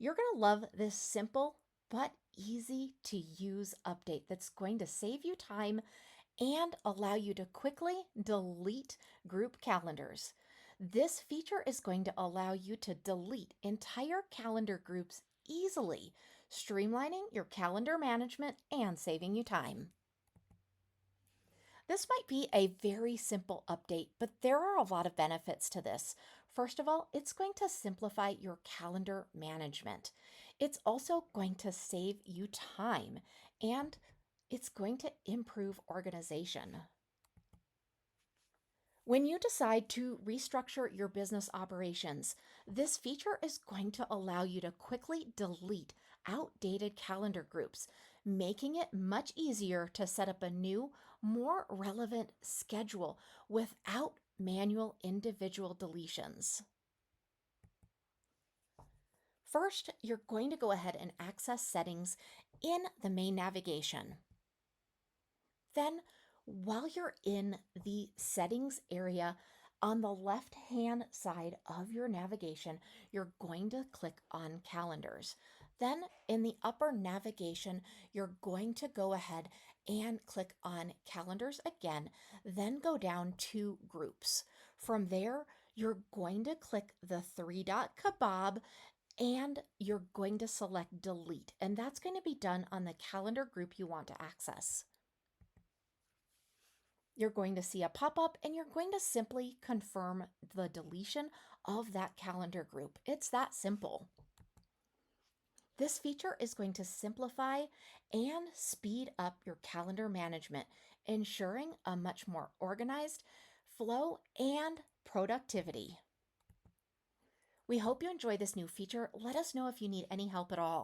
You're going to love this simple but easy to use update that's going to save you time and allow you to quickly delete group calendars. This feature is going to allow you to delete entire calendar groups easily, streamlining your calendar management and saving you time. This might be a very simple update, but there are a lot of benefits to this. First of all, it's going to simplify your calendar management. It's also going to save you time and it's going to improve organization. When you decide to restructure your business operations, this feature is going to allow you to quickly delete outdated calendar groups, making it much easier to set up a new, more relevant schedule without manual individual deletions. First, you're going to go ahead and access settings in the main navigation. Then, while you're in the settings area on the left-hand side of your navigation, you're going to click on calendars. Then in the upper navigation, you're going to go ahead and click on calendars again, then go down to groups. From there, you're going to click the three-dot kebab and you're going to select delete, and that's going to be done on the calendar group you want to access. You're going to see a pop-up and you're going to simply confirm the deletion of that calendar group. It's that simple. This feature is going to simplify and speed up your calendar management, ensuring a much more organized flow and productivity. We hope you enjoy this new feature. Let us know if you need any help at all.